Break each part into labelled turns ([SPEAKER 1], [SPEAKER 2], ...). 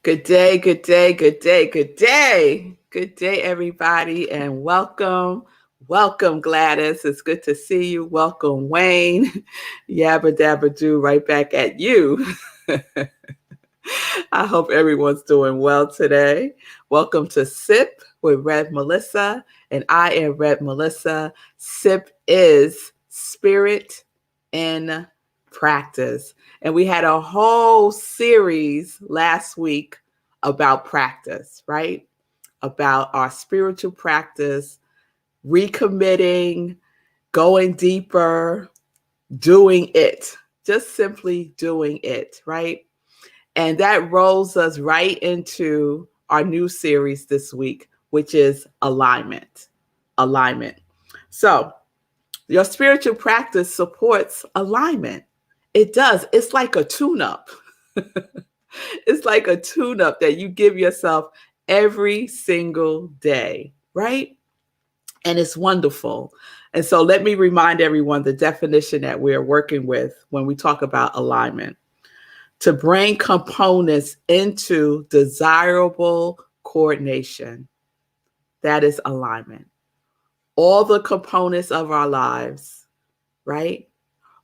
[SPEAKER 1] Good day, good day, good day, good day. Good day, everybody, and welcome. Welcome, Gladys. It's good to see you. Welcome, Wayne. Yabba dabba do right back at you. I hope everyone's doing well today. Welcome to SIP with Rev Melissa, and I am Rev Melissa. SIP is Spirit in Practice. And we had a whole series last week about practice, right? About our spiritual practice, recommitting, going deeper, doing it, just simply doing it, right? And that rolls us right into our new series this week, which is alignment. Alignment. So, your spiritual practice supports alignment. It does. It's like a tune up. It's like a tune up that you give yourself every single day, right? And it's wonderful. And so, let me remind everyone the definition that we're working with when we talk about alignment: to bring components into desirable coordination. That is alignment. All the components of our lives, right,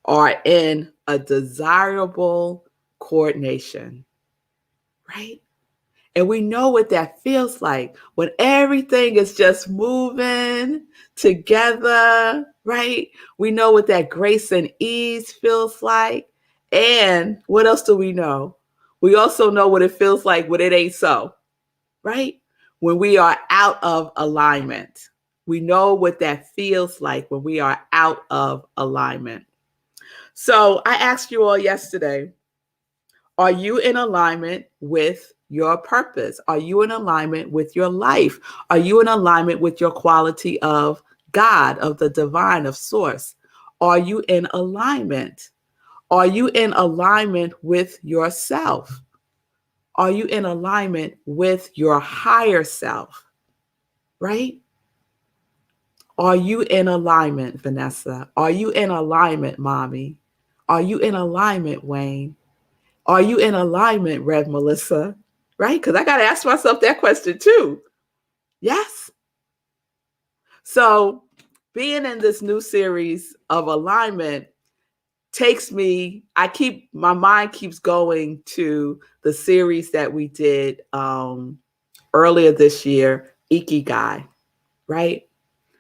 [SPEAKER 1] are in a desirable coordination, right? And we know what that feels like when everything is just moving together, right? We know what that grace and ease feels like. And what else do we know? We also know what it feels like when it ain't so, right? When we are out of alignment. We know what that feels like when we are out of alignment. So I asked you all yesterday, are you in alignment with your purpose? Are you in alignment with your life? Are you in alignment with your quality of God, of the divine, of source? Are you in alignment? Are you in alignment with yourself? Are you in alignment with your higher self? Right? Are you in alignment, Vanessa? Are you in alignment, Mommy? Are you in alignment, Wayne? Are you in alignment, Rev Melissa? Right? Because I got to ask myself that question too. Yes. So being in this new series of alignment takes me, my mind keeps going to the series that we did earlier this year, Ikigai, right?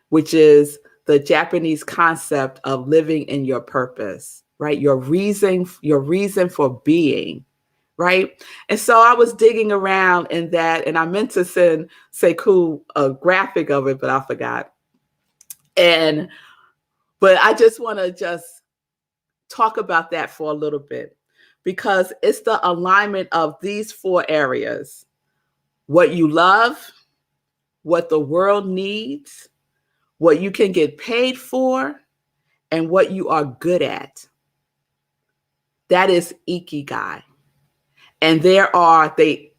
[SPEAKER 1] Which is the Japanese concept of living in your purpose, right? Your reason for being, right? And so I was digging around in that, and I meant to send Sekou a graphic of it, but I forgot. But I just want to just talk about that for a little bit, because it's the alignment of these four areas: what you love, what the world needs, what you can get paid for, and what you are good at. That is Ikigai. And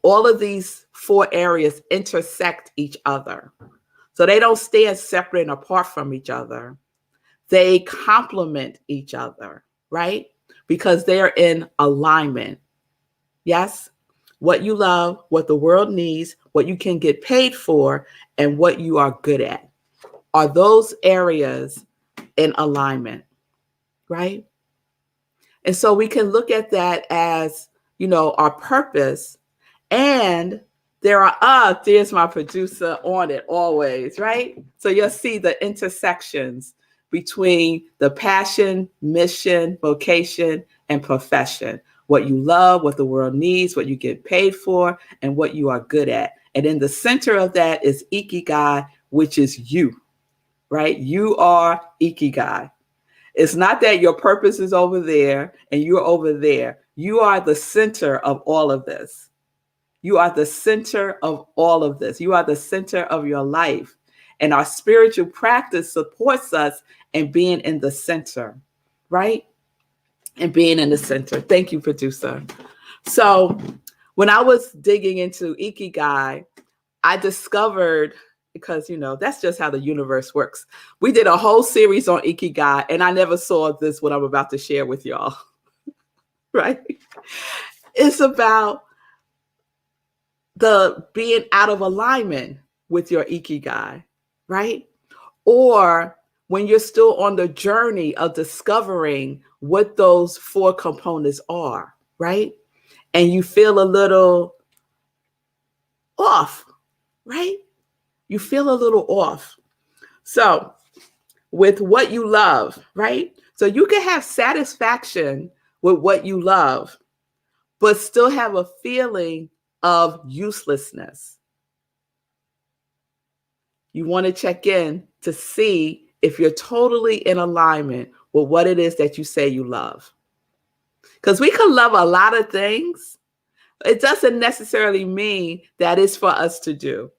[SPEAKER 1] all of these four areas intersect each other. So they don't stand separate and apart from each other. They complement each other, right? Because they're in alignment. Yes? What you love, what the world needs, what you can get paid for, and what you are good at. Are those areas in alignment, right? And so we can look at that as, our purpose. And there's my producer on it always, right? So you'll see the intersections between the passion, mission, vocation, and profession. What you love, what the world needs, what you get paid for, and what you are good at. And in the center of that is Ikigai, which is you, right? You are Ikigai. It's not that your purpose is over there and you're over there. You are the center of all of this. You are the center of all of this. You are the center of your life. And our spiritual practice supports us in being in the center, right? And being in the center. Thank you, producer. So when I was digging into Ikigai, I discovered, because, that's just how the universe works. We did a whole series on Ikigai, and I never saw what I'm about to share with y'all, right? It's about the being out of alignment with your Ikigai, right? Or when you're still on the journey of discovering what those four components are, right? And you feel a little off, right? You feel a little off. So, with what you love, right? So, you can have satisfaction with what you love, but still have a feeling of uselessness. You want to check in to see if you're totally in alignment with what it is that you say you love. Because we can love a lot of things. It doesn't necessarily mean that it's for us to do.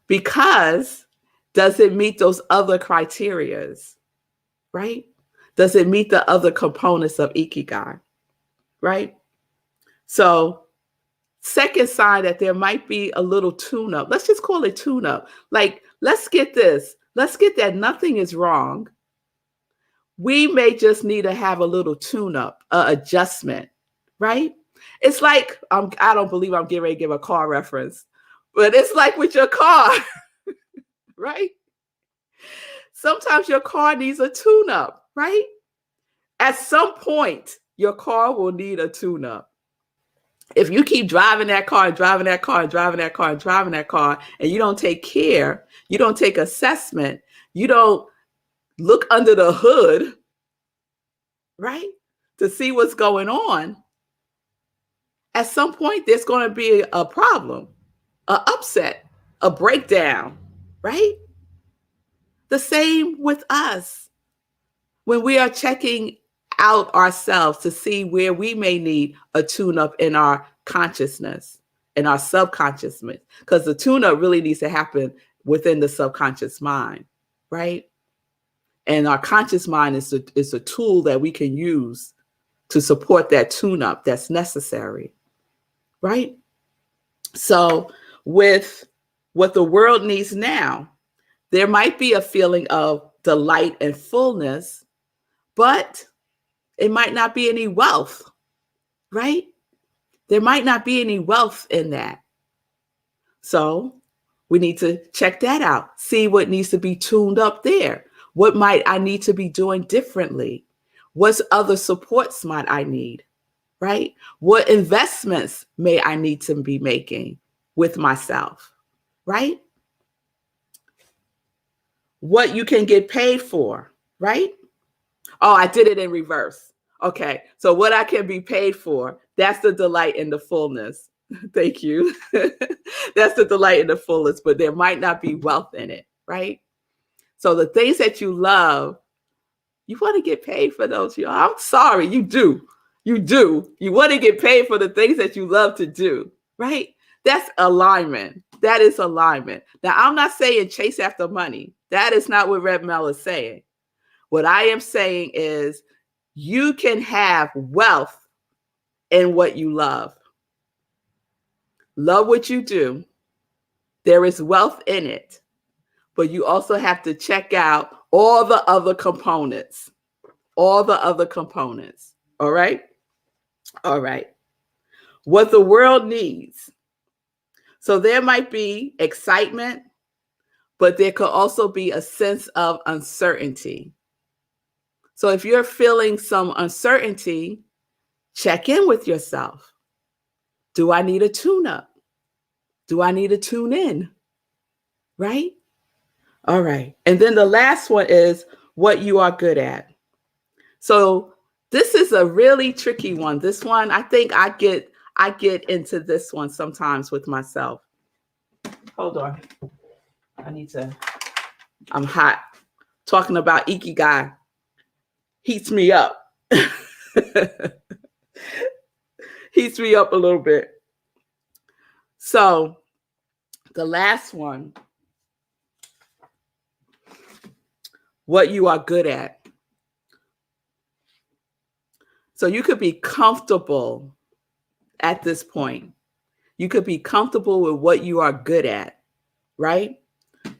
[SPEAKER 1] Because does it meet those other criterias, right? Does it meet the other components of Ikigai, right? So, second sign that there might be a little tune-up. Let's just call it tune-up. Like, let's get this. Let's get that nothing is wrong. We may just need to have a little tune-up, adjustment, right? It's like, I don't believe I'm getting ready to give a car reference, but it's like with your car, right? Sometimes your car needs a tune-up, right? At some point, your car will need a tune-up. If you keep driving that car and driving that car and driving that car and driving that car, and you don't take care, you don't take assessment, you don't look under the hood, right, to see what's going on, at some point there's going to be a problem, an upset, a breakdown, right? The same with us when we are checking out ourselves to see where we may need a tune-up in our consciousness, in our subconscious mind, because the tune-up really needs to happen within the subconscious mind, right? And our conscious mind is a tool that we can use to support that tune-up that's necessary, right? So with what the world needs now, there might be a feeling of delight and fullness, but it might not be any wealth, right? There might not be any wealth in that. So we need to check that out, see what needs to be tuned up there. What might I need to be doing differently? What other supports might I need, right? What investments may I need to be making with myself, right? What you can get paid for, right? Oh, I did it in reverse. Okay, so what I can be paid for, that's the delight in the fullness. Thank you. That's the delight in the fullness, but there might not be wealth in it, right? So the things that you love, you want to get paid for those. I'm sorry, you do. You do. You want to get paid for the things that you love to do, right? That's alignment. That is alignment. Now, I'm not saying chase after money. That is not what Rev Mel is saying. What I am saying is you can have wealth in what you love. Love what you do. There is wealth in it, but you also have to check out all the other components. All the other components. All right? All right. What the world needs. So there might be excitement, but there could also be a sense of uncertainty. So if you're feeling some uncertainty, check in with yourself. Do I need a tune-up? Do I need to tune in? Right? All right. And then the last one is what you are good at. So this is a really tricky one. This one, I think I get into this one sometimes with myself. Hold on. I'm hot. Talking about Ikigai heats me up. Heats me up a little bit. So the last one, what you are good at. So you could be comfortable at this point. You could be comfortable with what you are good at, right?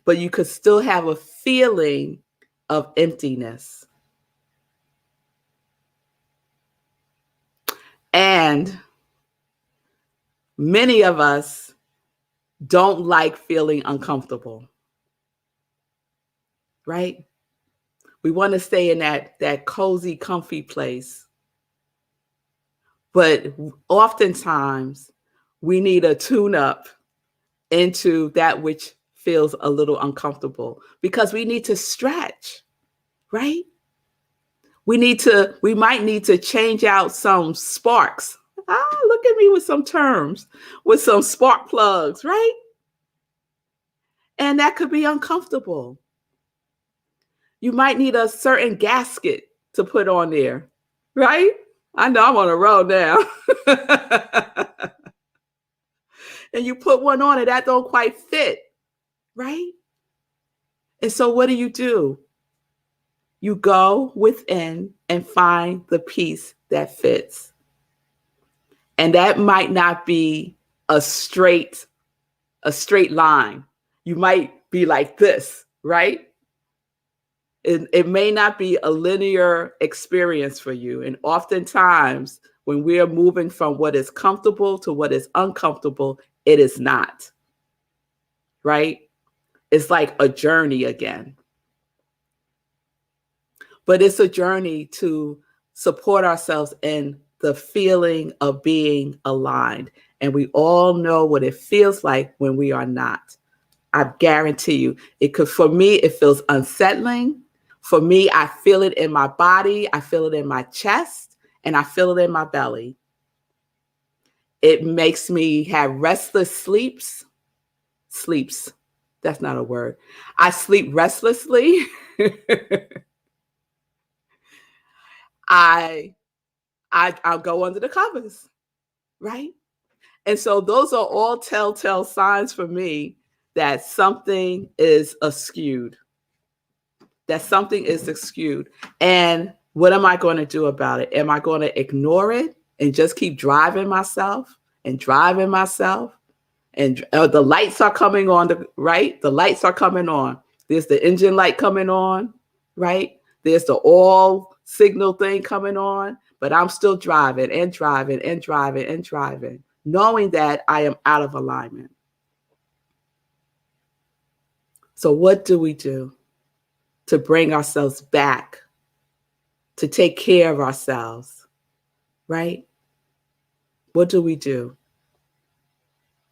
[SPEAKER 1] But you could still have a feeling of emptiness. And Many of us don't like feeling uncomfortable, right? We want to stay in that cozy, comfy place. But oftentimes we need a tune up into that which feels a little uncomfortable because we need to stretch, right? We might need to change out some sparks. Look at me with some terms, with some spark plugs, right? And that could be uncomfortable. You might need a certain gasket to put on there, right? I know I'm on a roll now. And you put one on and that don't quite fit, right? And so what do? You go within and find the piece that fits. And that might not be a straight line. You might be like this, right? It may not be a linear experience for you. And oftentimes, when we are moving from what is comfortable to what is uncomfortable, it is not, right? It's like a journey again. But it's a journey to support ourselves in the feeling of being aligned. And we all know what it feels like when we are not. I guarantee you, for me, it feels unsettling. For me, I feel it in my body, I feel it in my chest, and I feel it in my belly. It makes me have restless sleeps. That's not a word. I sleep restlessly. I'll go under the covers, right? And so those are all telltale signs for me that something is askewed. And what am I going to do about it? Am I going to ignore it and just keep driving myself? And the lights are coming on, right? The lights are coming on. There's the engine light coming on, right? There's the all signal thing coming on, but I'm still driving, knowing that I am out of alignment. So what do we do to bring ourselves back, to take care of ourselves, right? What do we do?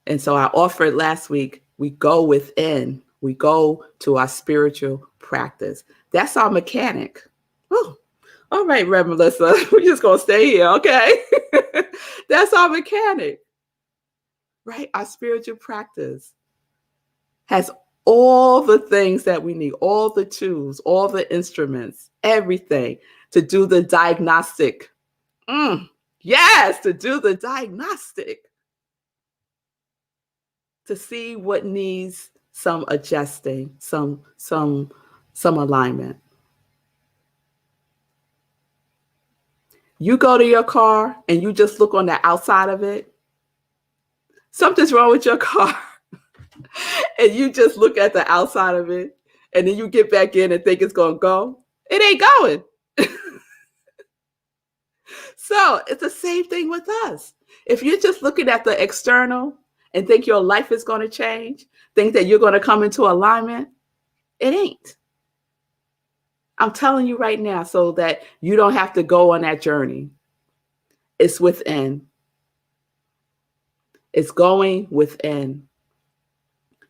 [SPEAKER 1] And so I offered last week, we go within, we go to our spiritual practice. That's our mechanic. Oh, all right, Rev Melissa, we're just going to stay here, okay? That's our mechanic, right? Our spiritual practice has all the things that we need, all the tools, all the instruments, everything to do the diagnostic. Yes, to do the diagnostic. To see what needs some adjusting, some alignment. You go to your car and you just look on the outside of it. Something's wrong with your car. And you just look at the outside of it and then you get back in and think it's going to go. It ain't going. So it's the same thing with us. If you're just looking at the external and think your life is going to change, think that you're going to come into alignment, it ain't. I'm telling you right now so that you don't have to go on that journey. It's within. It's going within.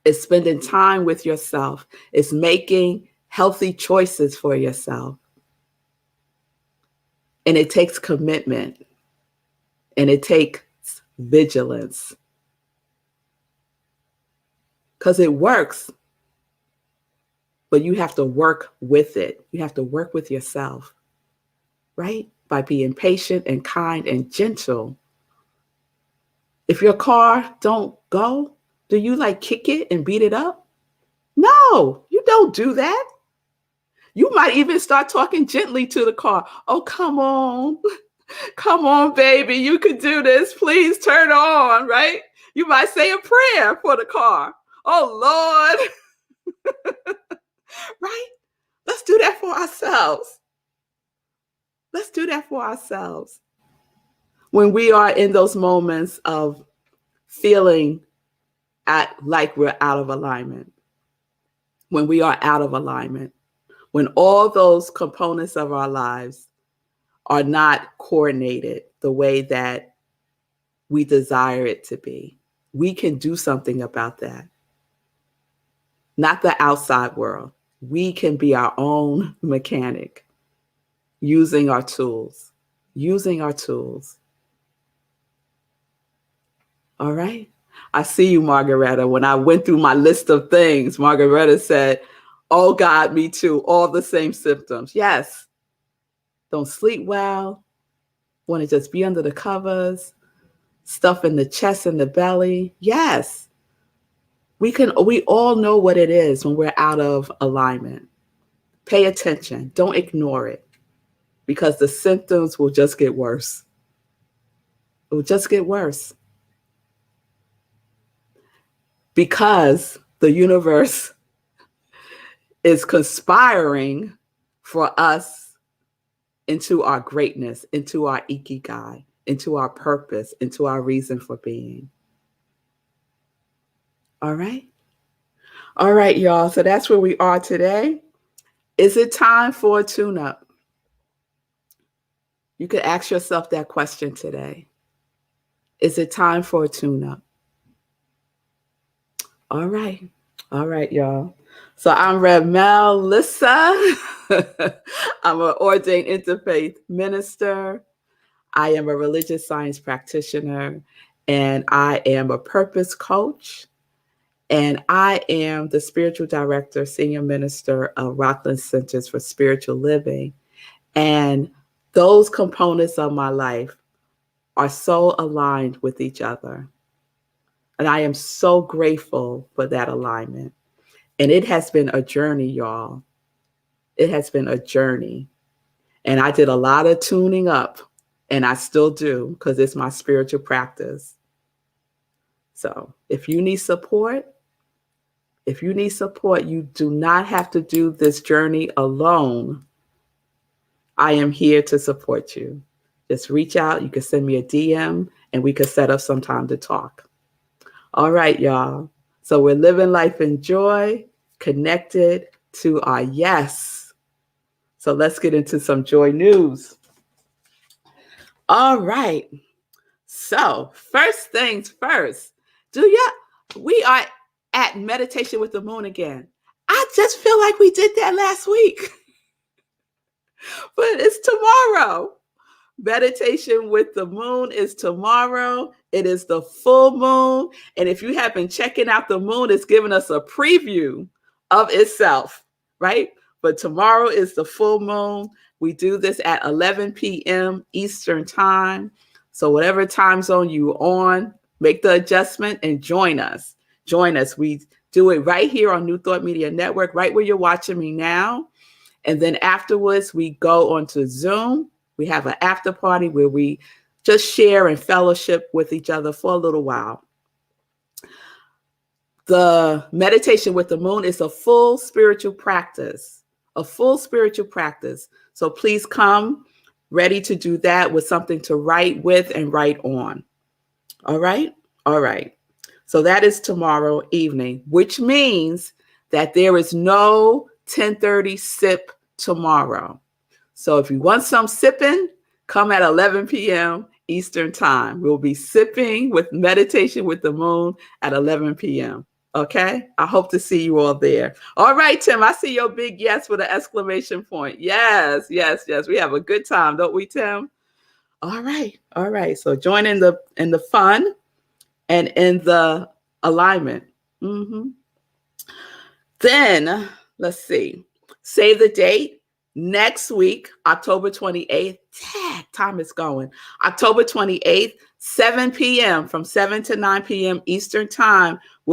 [SPEAKER 1] It's spending time with yourself. It's making healthy choices for yourself. And it takes commitment. And it takes vigilance. Because it works. But you have to work with it. You have to work with yourself, right? By being patient and kind and gentle. If your car don't go, do you like kick it and beat it up? No, you don't do that. You might even start talking gently to the car. Oh, come on. Come on, baby. You can do this. Please turn on, right? You might say a prayer for the car. Oh, Lord. Right? Let's do that for ourselves. When we are in those moments of feeling like we're out of alignment. When we are out of alignment, when all those components of our lives are not coordinated the way that we desire it to be, we can do something about that. Not the outside world. We can be our own mechanic using our tools. Using our tools. All right. I see you, Margaretta. When I went through my list of things, Margaretta said, oh God, me too. All the same symptoms. Yes. Don't sleep well. Want to just be under the covers. Stuff in the chest and the belly. Yes. We all know what it is when we're out of alignment. Pay attention. Don't ignore it, because the symptoms will just get worse. It will just get worse. Because the universe is conspiring for us into our greatness, into our Ikigai, into our purpose, into our reason for being. All right? All right, y'all. So that's where we are today. Is it time for a tune-up? You could ask yourself that question today. Is it time for a tune-up? All right. All right, y'all. So I'm Melissa. I'm an ordained interfaith minister. I am a religious science practitioner, and I am a purpose coach. And I am the spiritual director, senior minister of Rockland Centers for Spiritual Living. And those components of my life are so aligned with each other. And I am so grateful for that alignment. And it has been a journey, y'all. It has been a journey. And I did a lot of tuning up, and I still do, because it's my spiritual practice. So if you need support, you do not have to do this journey alone. I am here to support you. Just reach out. You can send me a DM, and we can set up some time to talk. All right, y'all. So we're living life in joy, connected to our yes. So let's get into some joy news. All right. So first things first, we are at Meditation with the Moon again. I just feel like we did that last week, but it's tomorrow. Meditation with the Moon is tomorrow. It is the full moon. And if you have been checking out the moon, it's giving us a preview of itself, right? But tomorrow is the full moon. We do this at 11 p.m. Eastern time. So whatever time zone you're on, make the adjustment and join us. Join us. We do it right here on New Thought Media Network, right where you're watching me now. And then afterwards, we go onto Zoom. We have an after party where we just share and fellowship with each other for a little while. The Meditation with the Moon is a full spiritual practice, So please come ready to do that with something to write with and write on. All right? All right. So that is tomorrow evening, which means that there is no 10:30 sip tomorrow. So if you want some sipping, come at 11 p.m. Eastern time. We'll be sipping with Meditation with the Moon at 11 p.m. Okay? I hope to see you all there. All right, Tim, I see your big yes with an exclamation point. Yes, yes, yes. We have a good time, don't we, Tim? All right. All right. So join in the fun and in the alignment. Then let's see. Save the date. Next week, October 28th, time is going. October 28th, 7 p.m. from 7 to 9 p.m. Eastern time, I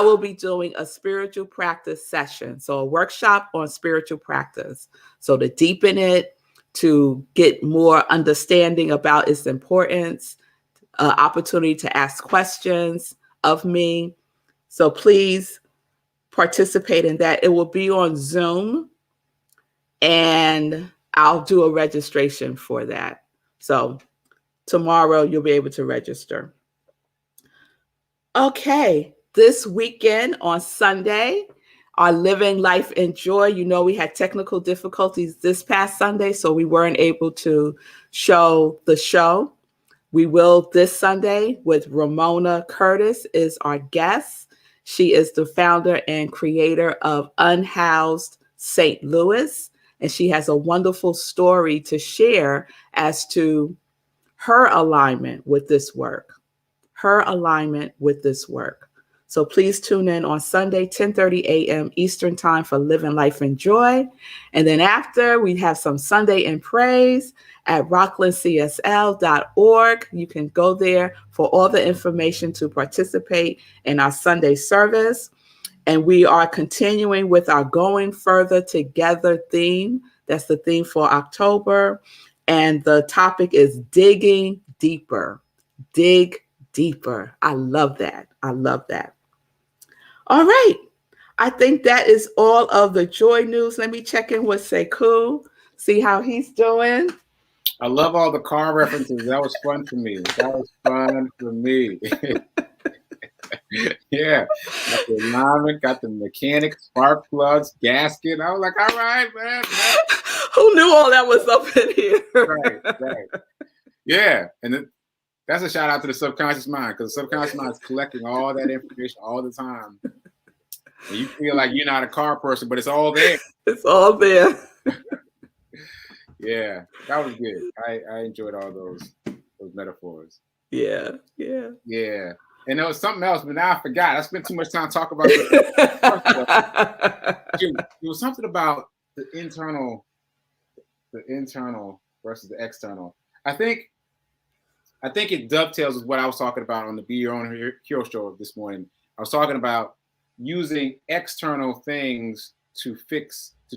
[SPEAKER 1] will be doing a spiritual practice session. So a workshop on spiritual practice. So to deepen it, to get more understanding about its importance, opportunity to ask questions of me. So please participate in that. It will be on Zoom, and I'll do a registration for that. So tomorrow you'll be able to register. Okay, this weekend on Sunday, our Living Life in Joy. You know, we had technical difficulties this past Sunday, so we weren't able to show the show. We will this Sunday with Ramona Curtis is our guest. She is the founder and creator of Unhoused St. Louis, and she has a wonderful story to share as to her alignment with this work. So please tune in on Sunday, 10:30 a.m. Eastern Time for Living Life in Joy. And then after, we have some Sunday in Praise at rocklandcsl.org. You can go there for all the information to participate in our Sunday service. And we are continuing with our Going Further Together theme. That's the theme for October. And the topic is digging deeper. Dig deeper. I love that. All right. I think that is all of the joy news. Let me check in with Sekou, see how he's doing.
[SPEAKER 2] I love all the car references. That was fun for me. Yeah. Got the alignment, got the mechanic, spark plugs, gasket. I was like, all right, man.
[SPEAKER 1] Who knew all that was up in here?
[SPEAKER 2] Right. Yeah. And that's a shout out to the subconscious mind, because the subconscious mind is collecting all that information all the time. And you feel like you're not a car person, but it's all there.
[SPEAKER 1] It's all there.
[SPEAKER 2] Yeah, that was good. I enjoyed all those metaphors.
[SPEAKER 1] Yeah.
[SPEAKER 2] And there was something else, but now I forgot. I spent too much time talking about it was something about the internal versus the external. I think it dovetails with what I was talking about on the Be Your Own Hero show this morning. I was talking about using external things to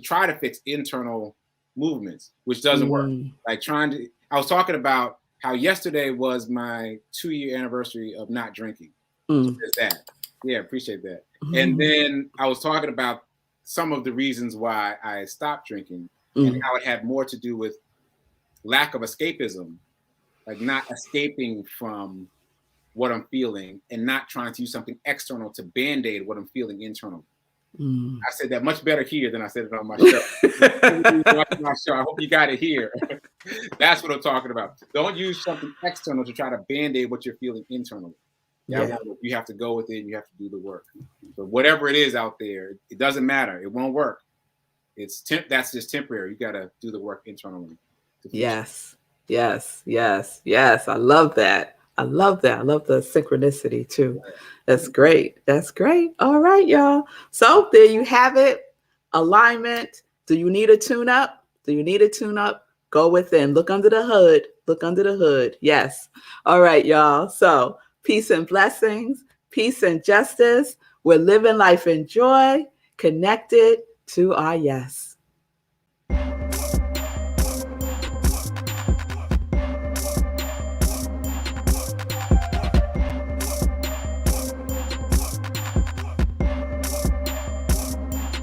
[SPEAKER 2] try to fix internal movements, which doesn't work. Like I was talking about how yesterday was my 2-year anniversary of not drinking. So there's that. Yeah, appreciate that. And then I was talking about some of the reasons why I stopped drinking and how it had more to do with lack of escapism, like not escaping from what I'm feeling and not trying to use something external to band-aid what I'm feeling internally. I said that much better here than I said it on my show. I hope you got it here. That's what I'm talking about. Don't use something external to try to band-aid what you're feeling internally. Yeah. You have to go with it and you have to do the work. But whatever it is out there, it doesn't matter. It won't work. That's just temporary. You got to do the work internally.
[SPEAKER 1] Yes. I love that. I love the synchronicity too. That's great. All right, y'all. So there you have it. Alignment. Do you need a tune-up? Go within. Look under the hood. Yes. All right, y'all. So peace and blessings. Peace and justice. We're living life in joy. Connected to our yes.